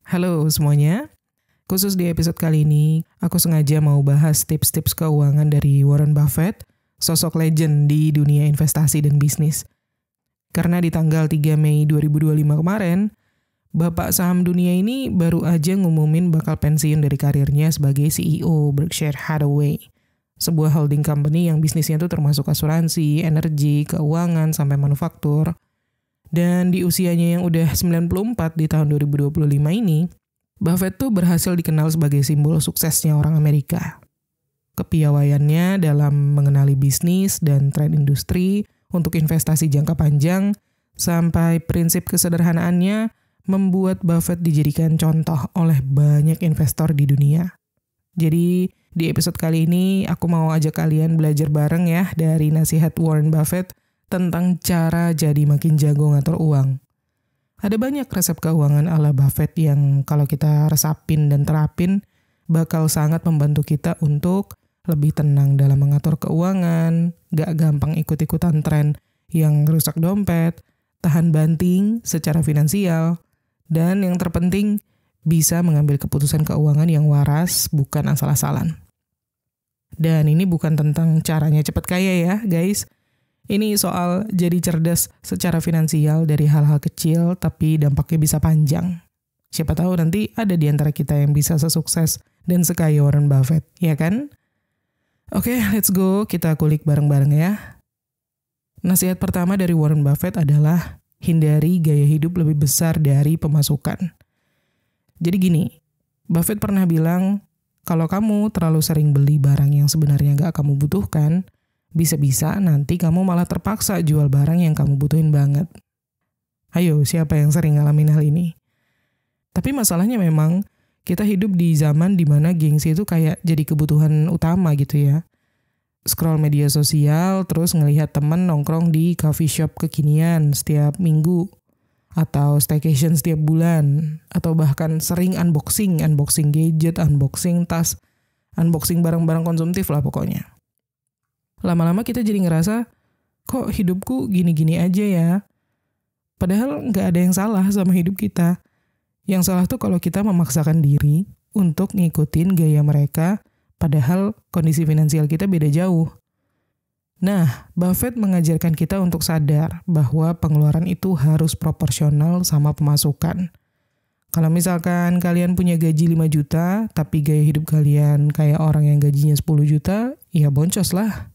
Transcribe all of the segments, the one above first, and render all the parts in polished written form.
Halo semuanya, khusus di episode kali ini, aku sengaja mau bahas tips-tips keuangan dari Warren Buffett, sosok legend di dunia investasi dan bisnis. Karena di tanggal 3 Mei 2025 kemarin, Bapak saham dunia ini baru aja ngumumin bakal pensiun dari karirnya sebagai CEO Berkshire Hathaway, sebuah holding company yang bisnisnya tuh termasuk asuransi, energi, keuangan, sampai manufaktur. Dan di usianya yang udah 94 di tahun 2025 ini, Buffett tuh berhasil dikenal sebagai simbol suksesnya orang Amerika. Kepiawaiannya dalam mengenali bisnis dan tren industri untuk investasi jangka panjang, sampai prinsip kesederhanaannya membuat Buffett dijadikan contoh oleh banyak investor di dunia. Jadi di episode kali ini aku mau ajak kalian belajar bareng ya dari nasihat Warren Buffett tentang cara jadi makin jago ngatur uang. Ada banyak resep keuangan ala Buffett yang kalau kita resapin dan terapin bakal sangat membantu kita untuk lebih tenang dalam mengatur keuangan, gak gampang ikut-ikutan tren yang rusak dompet, tahan banting secara finansial, dan yang terpenting bisa mengambil keputusan keuangan yang waras, bukan asal-asalan. Dan ini bukan tentang caranya cepat kaya ya guys. Ini soal jadi cerdas secara finansial dari hal-hal kecil tapi dampaknya bisa panjang. Siapa tahu nanti ada di antara kita yang bisa sesukses dan sekaya Warren Buffett, ya kan? Oke, let's go. Kita kulik bareng-bareng ya. Nasihat pertama dari Warren Buffett adalah hindari gaya hidup lebih besar dari pemasukan. Jadi gini, Buffett pernah bilang, kalau kamu terlalu sering beli barang yang sebenarnya nggak kamu butuhkan, bisa-bisa nanti kamu malah terpaksa jual barang yang kamu butuhin banget. Ayo, siapa yang sering ngalamin hal ini? Tapi masalahnya memang kita hidup di zaman dimana gengsi itu kayak jadi kebutuhan utama gitu ya. Scroll media sosial, terus ngelihat temen nongkrong di coffee shop kekinian setiap minggu, atau staycation setiap bulan, atau bahkan sering unboxing gadget, unboxing tas, unboxing barang-barang konsumtif lah pokoknya. Lama-lama kita jadi ngerasa, kok hidupku gini-gini aja ya? Padahal nggak ada yang salah sama hidup kita. Yang salah tuh kalau kita memaksakan diri untuk ngikutin gaya mereka, padahal kondisi finansial kita beda jauh. Nah, Buffett mengajarkan kita untuk sadar bahwa pengeluaran itu harus proporsional sama pemasukan. Kalau misalkan kalian punya gaji 5 juta, tapi gaya hidup kalian kayak orang yang gajinya 10 juta, ya boncos lah.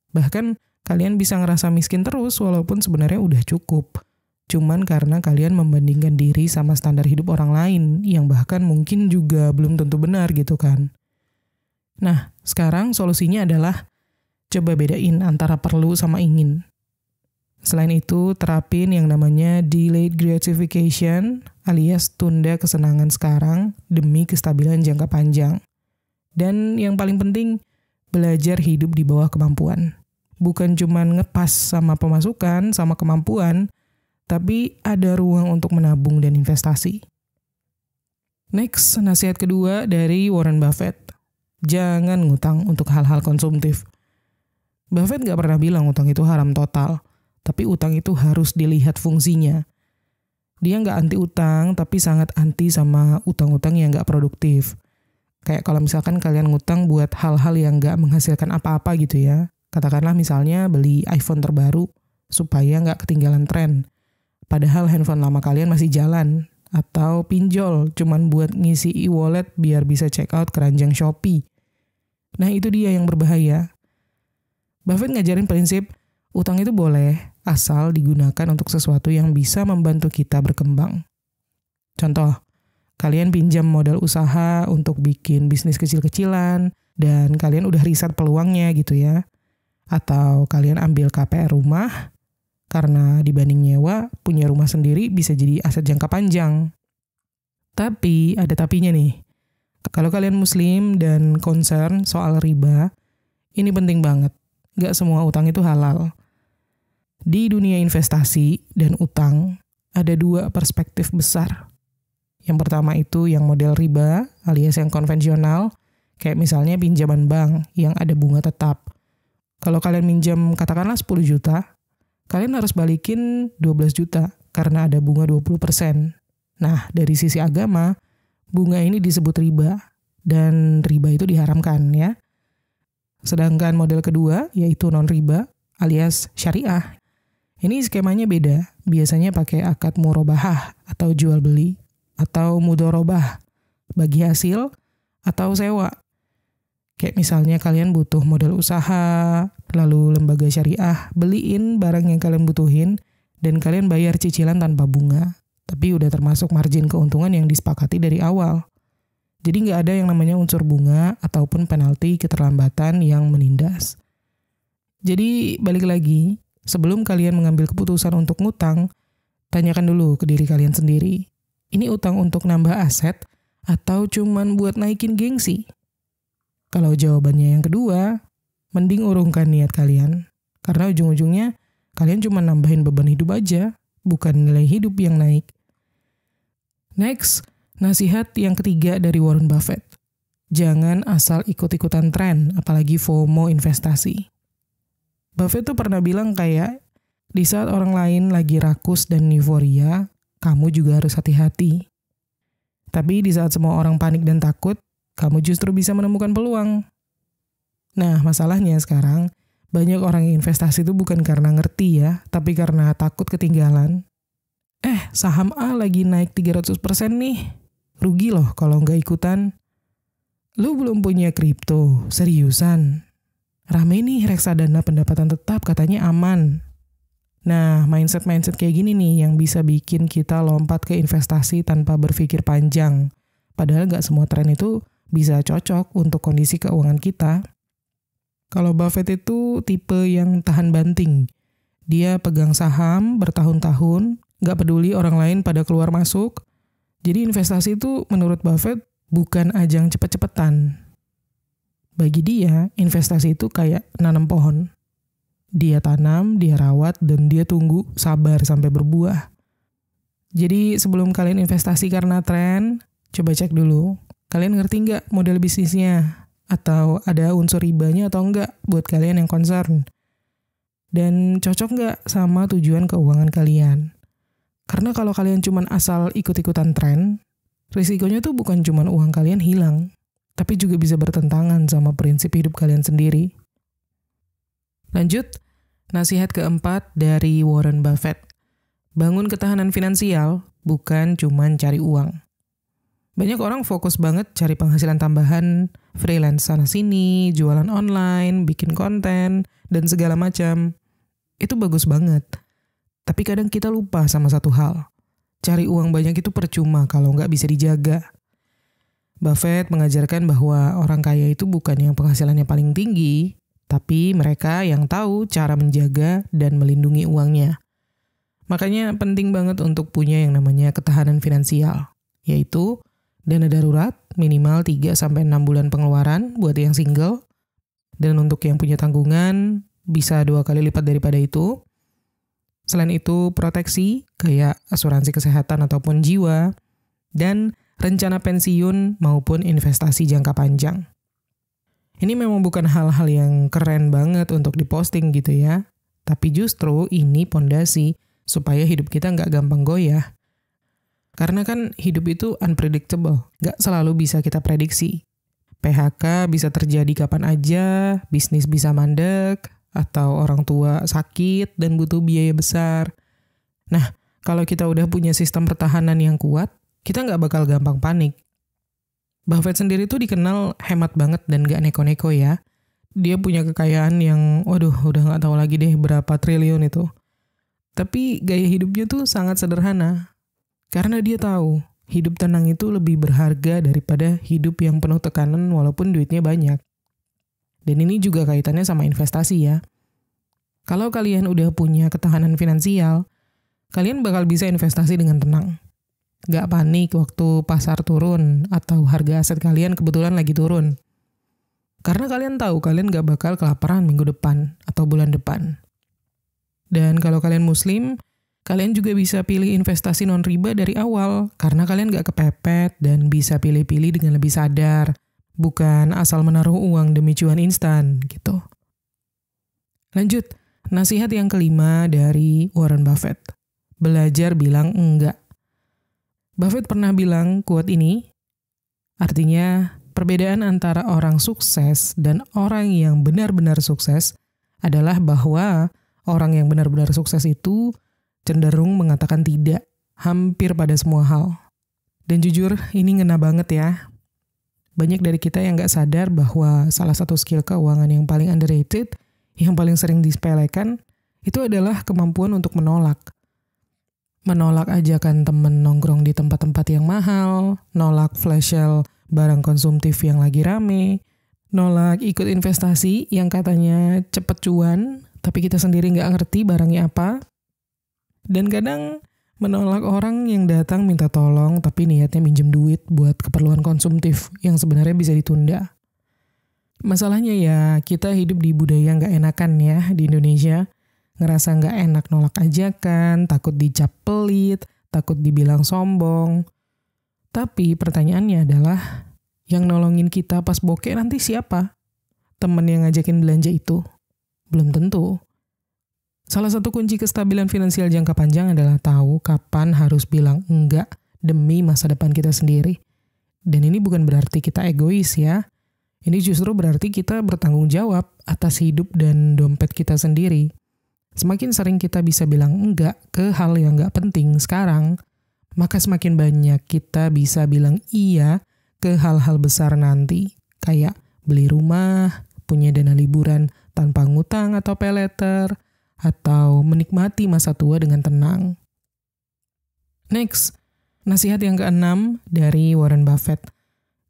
Bahkan kalian bisa ngerasa miskin terus walaupun sebenarnya udah cukup. Cuman karena kalian membandingkan diri sama standar hidup orang lain yang bahkan mungkin juga belum tentu benar gitu kan. Nah, sekarang solusinya adalah coba bedain antara perlu sama ingin. Selain itu, terapin yang namanya delayed gratification alias tunda kesenangan sekarang demi kestabilan jangka panjang. Dan yang paling penting, belajar hidup di bawah kemampuan. Bukan cuma ngepas sama pemasukan, sama kemampuan, tapi ada ruang untuk menabung dan investasi. Next, nasihat kedua dari Warren Buffett. Jangan ngutang untuk hal-hal konsumtif. Buffett nggak pernah bilang utang itu haram total, tapi utang itu harus dilihat fungsinya. Dia nggak anti utang, tapi sangat anti sama utang-utang yang nggak produktif. Kayak kalau misalkan kalian ngutang buat hal-hal yang nggak menghasilkan apa-apa gitu ya. Katakanlah misalnya beli iPhone terbaru supaya nggak ketinggalan tren. Padahal handphone lama kalian masih jalan. Atau pinjol cuman buat ngisi e-wallet biar bisa check out keranjang Shopee. Nah itu dia yang berbahaya. Buffett ngajarin prinsip utang itu boleh asal digunakan untuk sesuatu yang bisa membantu kita berkembang. Contoh, kalian pinjam modal usaha untuk bikin bisnis kecil-kecilan dan kalian udah riset peluangnya gitu ya. Atau kalian ambil KPR rumah karena dibanding nyewa, punya rumah sendiri bisa jadi aset jangka panjang. Tapi ada tapinya nih. Kalau kalian muslim dan concern soal riba, ini penting banget. Gak semua utang itu halal. Di dunia investasi dan utang, ada dua perspektif besar. Yang pertama itu yang model riba, alias yang konvensional, kayak misalnya pinjaman bank yang ada bunga tetap. Kalau kalian minjam katakanlah 10 juta, kalian harus balikin 12 juta karena ada bunga 20%. Nah, dari sisi agama, bunga ini disebut riba, dan riba itu diharamkan ya. Sedangkan model kedua, yaitu non-riba alias syariah. Ini skemanya beda, biasanya pakai akad murabahah atau jual beli, atau mudorobah, bagi hasil, atau sewa. Kayak misalnya kalian butuh modal usaha, lalu lembaga syariah beliin barang yang kalian butuhin, dan kalian bayar cicilan tanpa bunga. Tapi udah termasuk margin keuntungan yang disepakati dari awal. Jadi nggak ada yang namanya unsur bunga ataupun penalti keterlambatan yang menindas. Jadi balik lagi, sebelum kalian mengambil keputusan untuk ngutang, tanyakan dulu ke diri kalian sendiri. Ini utang untuk nambah aset atau cuman buat naikin gengsi? Kalau jawabannya yang kedua, mending urungkan niat kalian. Karena ujung-ujungnya kalian cuma nambahin beban hidup aja, bukan nilai hidup yang naik. Next, nasihat yang ketiga dari Warren Buffett. Jangan asal ikut-ikutan tren, apalagi FOMO investasi. Buffett tuh pernah bilang kayak, di saat orang lain lagi rakus dan euforia, kamu juga harus hati-hati. Tapi di saat semua orang panik dan takut, kamu justru bisa menemukan peluang. Nah, masalahnya sekarang, banyak orang yang investasi itu bukan karena ngerti ya, tapi karena takut ketinggalan. Saham A lagi naik 300% nih. Rugi loh kalau nggak ikutan. Lu belum punya kripto, seriusan. Rame nih reksadana pendapatan tetap katanya aman. Nah, mindset-mindset kayak gini nih yang bisa bikin kita lompat ke investasi tanpa berpikir panjang. Padahal nggak semua tren itu bisa cocok untuk kondisi keuangan kita. Kalau Buffett itu tipe yang tahan banting. Dia pegang saham bertahun-tahun, nggak peduli orang lain pada keluar masuk. Jadi investasi itu menurut Buffett bukan ajang cepet-cepetan. Bagi dia, investasi itu kayak nanam pohon. Dia tanam, dia rawat, dan dia tunggu sabar sampai berbuah. Jadi sebelum kalian investasi karena tren, coba cek dulu. Kalian ngerti nggak model bisnisnya? Atau ada unsur ribanya atau enggak buat kalian yang concern? Dan cocok nggak sama tujuan keuangan kalian? Karena kalau kalian cuma asal ikut-ikutan tren, risikonya tuh bukan cuma uang kalian hilang, tapi juga bisa bertentangan sama prinsip hidup kalian sendiri. Lanjut, nasihat keempat dari Warren Buffett. Bangun ketahanan finansial, bukan cuma cari uang. Banyak orang fokus banget cari penghasilan tambahan, freelance sana-sini, jualan online, bikin konten, dan segala macam. Itu bagus banget. Tapi kadang kita lupa sama satu hal. Cari uang banyak itu percuma kalau nggak bisa dijaga. Buffett mengajarkan bahwa orang kaya itu bukan yang penghasilannya paling tinggi, tapi mereka yang tahu cara menjaga dan melindungi uangnya. Makanya penting banget untuk punya yang namanya ketahanan finansial, yaitu dana darurat minimal 3-6 bulan pengeluaran buat yang single, dan untuk yang punya tanggungan bisa 2 kali lipat daripada itu. Selain itu, proteksi kayak asuransi kesehatan ataupun jiwa, dan rencana pensiun maupun investasi jangka panjang. Ini memang bukan hal-hal yang keren banget untuk diposting gitu ya, tapi justru ini pondasi supaya hidup kita nggak gampang goyah. Karena kan hidup itu unpredictable, nggak selalu bisa kita prediksi. PHK bisa terjadi kapan aja, bisnis bisa mandek, atau orang tua sakit dan butuh biaya besar. Nah, kalau kita udah punya sistem pertahanan yang kuat, kita nggak bakal gampang panik. Buffett sendiri tuh dikenal hemat banget dan nggak neko-neko ya. Dia punya kekayaan yang, udah nggak tahu lagi deh berapa triliun itu. Tapi gaya hidupnya tuh sangat sederhana. Karena dia tahu, hidup tenang itu lebih berharga daripada hidup yang penuh tekanan walaupun duitnya banyak. Dan ini juga kaitannya sama investasi ya. Kalau kalian udah punya ketahanan finansial, kalian bakal bisa investasi dengan tenang. Gak panik waktu pasar turun atau harga aset kalian kebetulan lagi turun. Karena kalian tahu kalian gak bakal kelaparan minggu depan atau bulan depan. Dan kalau kalian muslim, kalian juga bisa pilih investasi non-riba dari awal karena kalian gak kepepet dan bisa pilih-pilih dengan lebih sadar. Bukan asal menaruh uang demi cuan instan gitu. Lanjut, nasihat yang kelima dari Warren Buffett. Belajar bilang enggak. Buffett pernah bilang quote ini, artinya perbedaan antara orang sukses dan orang yang benar-benar sukses adalah bahwa orang yang benar-benar sukses itu cenderung mengatakan tidak hampir pada semua hal. Dan jujur, ini ngena banget ya. Banyak dari kita yang gak sadar bahwa salah satu skill keuangan yang paling underrated, yang paling sering disepelekan, itu adalah kemampuan untuk menolak. Menolak ajakan temen nongkrong di tempat-tempat yang mahal, nolak flash sale barang konsumtif yang lagi rame, nolak ikut investasi yang katanya cepet cuan, tapi kita sendiri gak ngerti barangnya apa. Dan kadang menolak orang yang datang minta tolong tapi niatnya minjem duit buat keperluan konsumtif yang sebenarnya bisa ditunda. Masalahnya ya, kita hidup di budaya nggak enakan ya di Indonesia. Ngerasa nggak enak nolak ajakan, takut dicap pelit, takut dibilang sombong. Tapi pertanyaannya adalah, yang nolongin kita pas bokeh nanti siapa? Temen yang ngajakin belanja itu? Belum tentu. Salah satu kunci kestabilan finansial jangka panjang adalah tahu kapan harus bilang enggak demi masa depan kita sendiri. Dan ini bukan berarti kita egois ya. Ini justru berarti kita bertanggung jawab atas hidup dan dompet kita sendiri. Semakin sering kita bisa bilang enggak ke hal yang enggak penting sekarang, maka semakin banyak kita bisa bilang iya ke hal-hal besar nanti. Kayak beli rumah, punya dana liburan tanpa ngutang atau pay later, atau menikmati masa tua dengan tenang. Next, nasihat yang ke-6 dari Warren Buffett.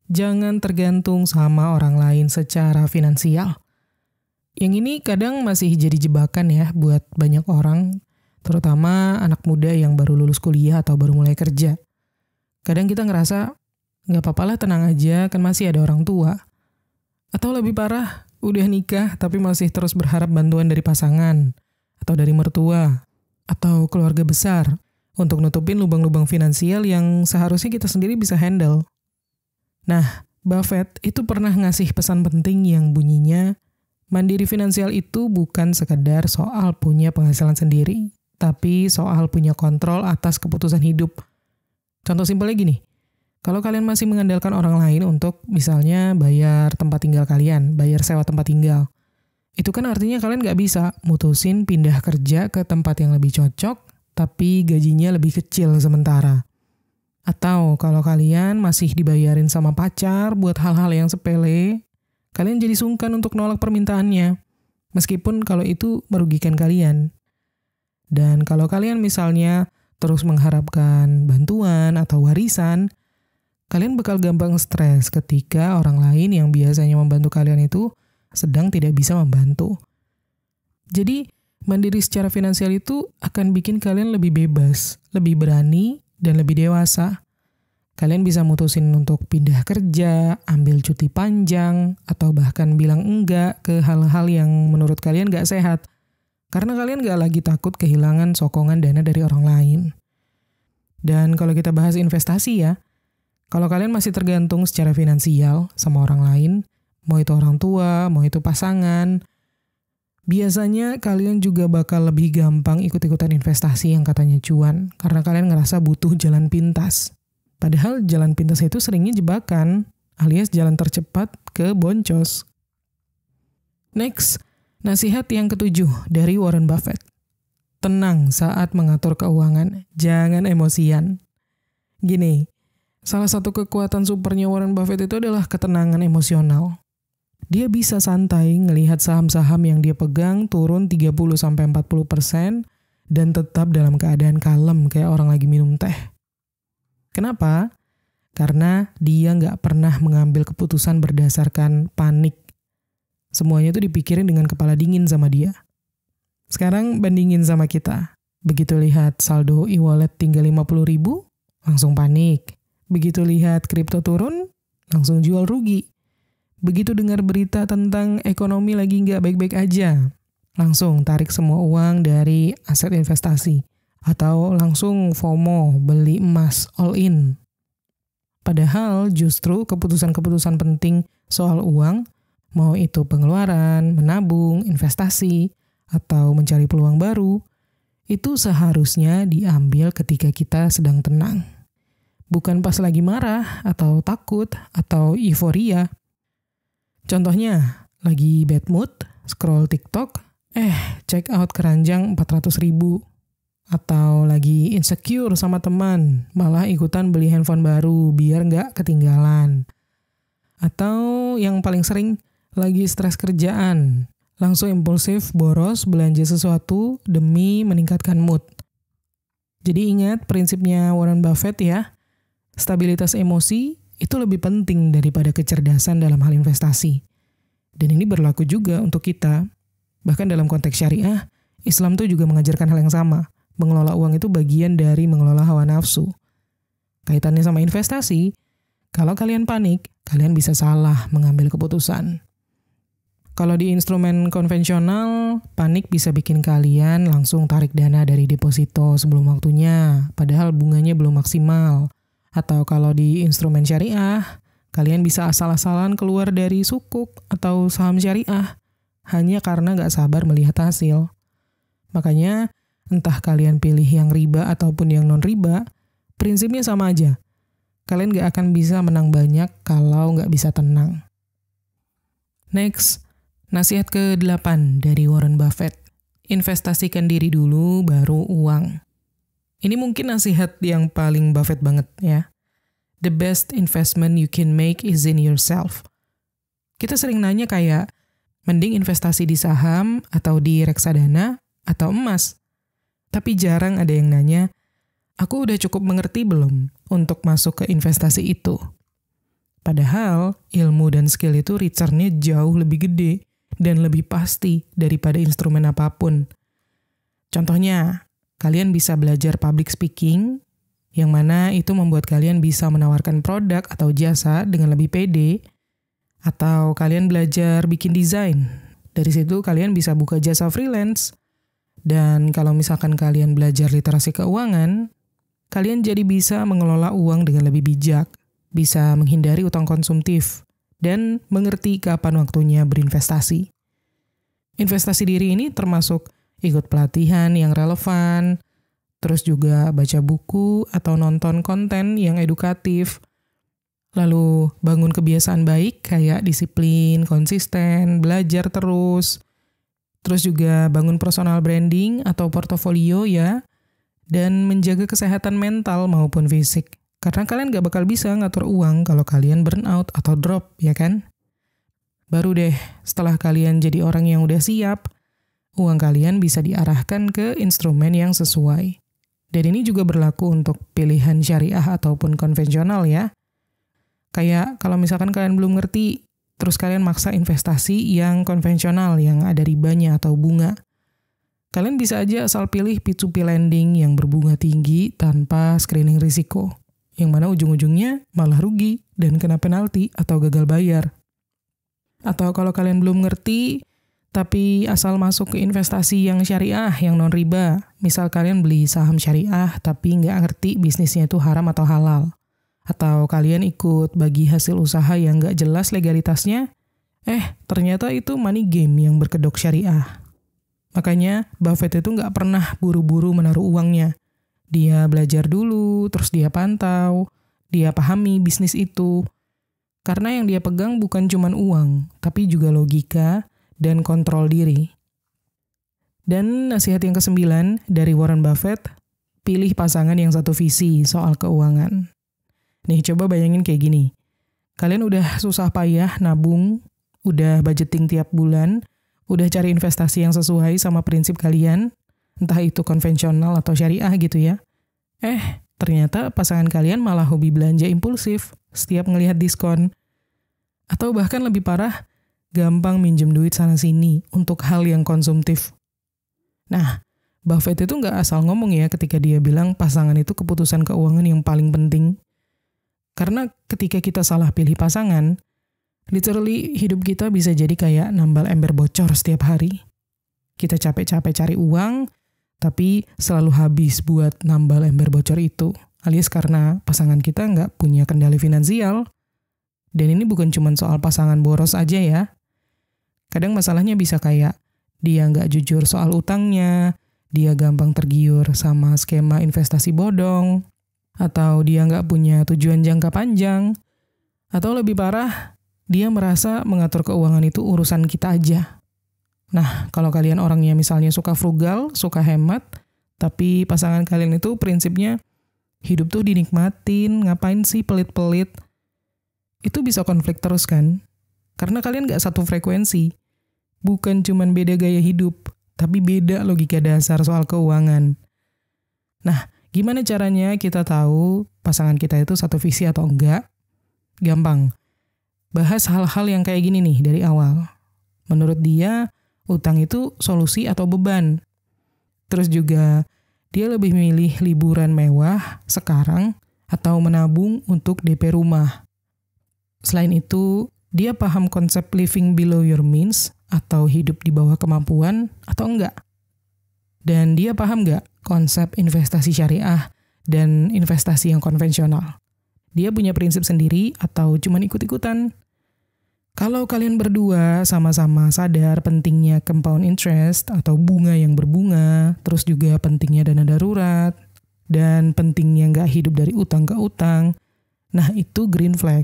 Jangan tergantung sama orang lain secara finansial. Yang ini kadang masih jadi jebakan ya buat banyak orang, terutama anak muda yang baru lulus kuliah atau baru mulai kerja. Kadang kita ngerasa, nggak apa-apa lah, tenang aja, kan masih ada orang tua. Atau lebih parah, udah nikah tapi masih terus berharap bantuan dari pasangan, atau dari mertua, atau keluarga besar, untuk nutupin lubang-lubang finansial yang seharusnya kita sendiri bisa handle. Nah, Buffett itu pernah ngasih pesan penting yang bunyinya, mandiri finansial itu bukan sekedar soal punya penghasilan sendiri, tapi soal punya kontrol atas keputusan hidup. Contoh simpelnya gini, kalau kalian masih mengandalkan orang lain untuk misalnya bayar tempat tinggal kalian, bayar sewa tempat tinggal, itu kan artinya kalian nggak bisa mutusin pindah kerja ke tempat yang lebih cocok, tapi gajinya lebih kecil sementara. Atau kalau kalian masih dibayarin sama pacar buat hal-hal yang sepele, kalian jadi sungkan untuk nolak permintaannya, meskipun kalau itu merugikan kalian. Dan kalau kalian misalnya terus mengharapkan bantuan atau warisan, kalian bakal gampang stres ketika orang lain yang biasanya membantu kalian itu sedang tidak bisa membantu. Jadi, mandiri secara finansial itu akan bikin kalian lebih bebas, lebih berani, dan lebih dewasa. Kalian bisa mutusin untuk pindah kerja, ambil cuti panjang, atau bahkan bilang enggak ke hal-hal yang menurut kalian gak sehat. Karena kalian gak lagi takut kehilangan sokongan dana dari orang lain. Dan kalau kita bahas investasi ya, kalau kalian masih tergantung secara finansial sama orang lain, mau itu orang tua, mau itu pasangan, biasanya kalian juga bakal lebih gampang ikut-ikutan investasi yang katanya cuan, karena kalian ngerasa butuh jalan pintas. Padahal jalan pintas itu seringnya jebakan, alias jalan tercepat ke boncos. Next, nasihat yang ke-7 dari Warren Buffett. Tenang saat mengatur keuangan, jangan emosian. Gini, salah satu kekuatan supernya Warren Buffett itu adalah ketenangan emosional. Dia bisa santai ngelihat saham-saham yang dia pegang turun 30-40% dan tetap dalam keadaan kalem kayak orang lagi minum teh. Kenapa? Karena dia nggak pernah mengambil keputusan berdasarkan panik. Semuanya itu dipikirin dengan kepala dingin sama dia. Sekarang bandingin sama kita. Begitu lihat saldo e-wallet tinggal 50.000, langsung panik. Begitu lihat kripto turun, langsung jual rugi. Begitu dengar berita tentang ekonomi lagi nggak baik-baik aja, langsung tarik semua uang dari aset investasi. Atau langsung FOMO, beli emas, all in. Padahal justru keputusan-keputusan penting soal uang, mau itu pengeluaran, menabung, investasi, atau mencari peluang baru, itu seharusnya diambil ketika kita sedang tenang. bukan pas lagi marah, atau takut, atau euforia. Contohnya, lagi bad mood, scroll TikTok, check out keranjang 400.000. Atau lagi insecure sama teman, malah ikutan beli handphone baru biar nggak ketinggalan. Atau yang paling sering, lagi stres kerjaan, langsung impulsif boros belanja sesuatu demi meningkatkan mood. Jadi ingat prinsipnya Warren Buffett ya, stabilitas emosi itu lebih penting daripada kecerdasan dalam hal investasi. Dan ini berlaku juga untuk kita. Bahkan dalam konteks syariah, Islam tuh juga mengajarkan hal yang sama. Mengelola uang itu bagian dari mengelola hawa nafsu. Kaitannya sama investasi, kalau kalian panik, kalian bisa salah mengambil keputusan. Kalau di instrumen konvensional, panik bisa bikin kalian langsung tarik dana dari deposito sebelum waktunya, padahal bunganya belum maksimal. Atau kalau di instrumen syariah, kalian bisa asal-asalan keluar dari sukuk atau saham syariah, hanya karena nggak sabar melihat hasil. Makanya, entah kalian pilih yang riba ataupun yang non-riba, prinsipnya sama aja. Kalian nggak akan bisa menang banyak kalau nggak bisa tenang. Next, nasihat ke-8 dari Warren Buffett. Investasikan diri dulu, baru uang. Ini mungkin nasihat yang paling Buffett banget ya. The best investment you can make is in yourself. Kita sering nanya kayak, mending investasi di saham, atau di reksadana, atau emas. Tapi jarang ada yang nanya, aku udah cukup mengerti belum untuk masuk ke investasi itu? Padahal ilmu dan skill itu return-nya jauh lebih gede dan lebih pasti daripada instrumen apapun. Contohnya, kalian bisa belajar public speaking, yang mana itu membuat kalian bisa menawarkan produk atau jasa dengan lebih pede, atau kalian belajar bikin desain. Dari situ kalian bisa buka jasa freelance. Dan kalau misalkan kalian belajar literasi keuangan, kalian jadi bisa mengelola uang dengan lebih bijak, bisa menghindari utang konsumtif, dan mengerti kapan waktunya berinvestasi. Investasi diri ini termasuk ikut pelatihan yang relevan, terus juga baca buku atau nonton konten yang edukatif, lalu bangun kebiasaan baik kayak disiplin, konsisten, belajar terus juga bangun personal branding atau portofolio ya, dan menjaga kesehatan mental maupun fisik. Karena kalian gak bakal bisa ngatur uang kalau kalian burnout atau drop, ya kan? Baru deh, setelah kalian jadi orang yang udah siap, uang kalian bisa diarahkan ke instrumen yang sesuai. Dan ini juga berlaku untuk pilihan syariah ataupun konvensional ya. Kayak kalau misalkan kalian belum ngerti, terus kalian maksa investasi yang konvensional yang ada ribanya atau bunga. Kalian bisa aja asal pilih P2P lending yang berbunga tinggi tanpa screening risiko, yang mana ujung-ujungnya malah rugi dan kena penalti atau gagal bayar. Atau kalau kalian belum ngerti, tapi asal masuk ke investasi yang syariah, yang non-riba, misal kalian beli saham syariah tapi nggak ngerti bisnisnya itu haram atau halal. Atau kalian ikut bagi hasil usaha yang nggak jelas legalitasnya, ternyata itu money game yang berkedok syariah. Makanya Buffett itu nggak pernah buru-buru menaruh uangnya. Dia belajar dulu, terus dia pantau, dia pahami bisnis itu. Karena yang dia pegang bukan cuma uang, tapi juga logika dan kontrol diri. Dan nasihat yang ke-9 dari Warren Buffett, pilih pasangan yang satu visi soal keuangan. Nih, coba bayangin kayak gini. Kalian udah susah payah nabung, udah budgeting tiap bulan, udah cari investasi yang sesuai sama prinsip kalian, entah itu konvensional atau syariah gitu ya. Ternyata pasangan kalian malah hobi belanja impulsif setiap ngelihat diskon. Atau bahkan lebih parah, gampang minjem duit sana-sini untuk hal yang konsumtif. Nah, Buffett itu nggak asal ngomong ya ketika dia bilang pasangan itu keputusan keuangan yang paling penting. Karena ketika kita salah pilih pasangan, literally hidup kita bisa jadi kayak nambal ember bocor setiap hari. Kita capek-capek cari uang, tapi selalu habis buat nambal ember bocor itu. Alias karena pasangan kita nggak punya kendali finansial. Dan ini bukan cuma soal pasangan boros aja ya. Kadang masalahnya bisa kayak dia nggak jujur soal utangnya, dia gampang tergiur sama skema investasi bodong, atau dia nggak punya tujuan jangka panjang, atau lebih parah, dia merasa mengatur keuangan itu urusan kita aja. Nah, kalau kalian orangnya misalnya suka frugal, suka hemat, tapi pasangan kalian itu prinsipnya hidup tuh dinikmatin, ngapain sih pelit-pelit, itu bisa konflik terus kan? Karena kalian nggak satu frekuensi. Bukan cuman beda gaya hidup, tapi beda logika dasar soal keuangan. Nah, gimana caranya kita tahu pasangan kita itu satu visi atau enggak? Gampang. Bahas hal-hal yang kayak gini nih dari awal. Menurut dia, utang itu solusi atau beban. Terus juga, dia lebih milih liburan mewah sekarang atau menabung untuk DP rumah. Selain itu, dia paham konsep living below your means atau hidup di bawah kemampuan atau enggak. Dan dia paham nggak konsep investasi syariah dan investasi yang konvensional. Dia punya prinsip sendiri atau cuma ikut-ikutan. Kalau kalian berdua sama-sama sadar pentingnya compound interest atau bunga yang berbunga, terus juga pentingnya dana darurat, dan pentingnya nggak hidup dari utang ke utang, nah itu green flag.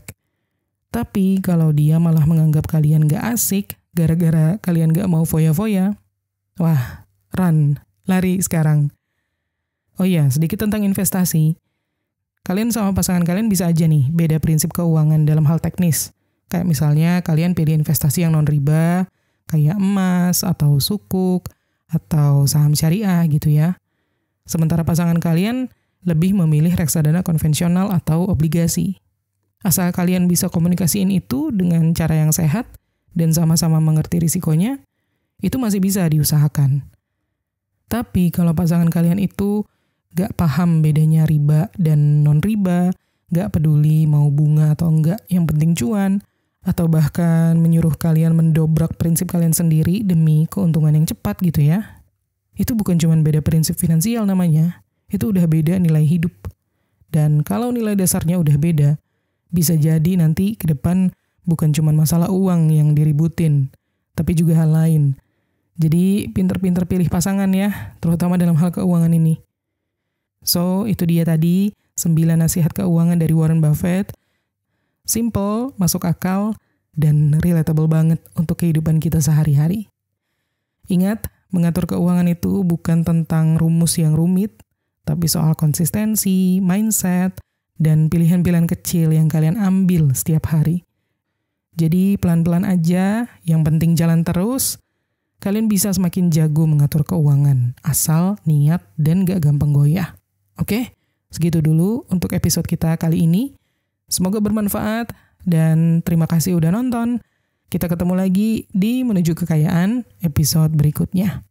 Tapi kalau dia malah menganggap kalian nggak asik gara-gara kalian nggak mau foya-foya, wah, run, lari sekarang. Oh iya, sedikit tentang investasi. Kalian sama pasangan kalian bisa aja nih beda prinsip keuangan dalam hal teknis. Kayak misalnya kalian pilih investasi yang non-riba, kayak emas, atau sukuk, atau saham syariah gitu ya. Sementara pasangan kalian lebih memilih reksadana konvensional atau obligasi. Asal kalian bisa komunikasiin itu dengan cara yang sehat dan sama-sama mengerti risikonya, itu masih bisa diusahakan. Tapi kalau pasangan kalian itu gak paham bedanya riba dan non-riba, gak peduli mau bunga atau enggak, yang penting cuan, atau bahkan menyuruh kalian mendobrak prinsip kalian sendiri demi keuntungan yang cepat gitu ya. Itu bukan cuma beda prinsip finansial namanya, itu udah beda nilai hidup. Dan kalau nilai dasarnya udah beda, bisa jadi nanti ke depan bukan cuma masalah uang yang diributin, tapi juga hal lain. Jadi pinter-pinter pilih pasangan ya, terutama dalam hal keuangan ini. So, itu dia tadi 9 nasihat keuangan dari Warren Buffett. Simple, masuk akal, dan relatable banget untuk kehidupan kita sehari-hari. Ingat, mengatur keuangan itu bukan tentang rumus yang rumit, tapi soal konsistensi, mindset, dan pilihan-pilihan kecil yang kalian ambil setiap hari. Jadi pelan-pelan aja, yang penting jalan terus, kalian bisa semakin jago mengatur keuangan, asal niat dan gak gampang goyah. Oke, segitu dulu untuk episode kita kali ini. Semoga bermanfaat dan terima kasih udah nonton. Kita ketemu lagi di Menuju Kekayaan episode berikutnya.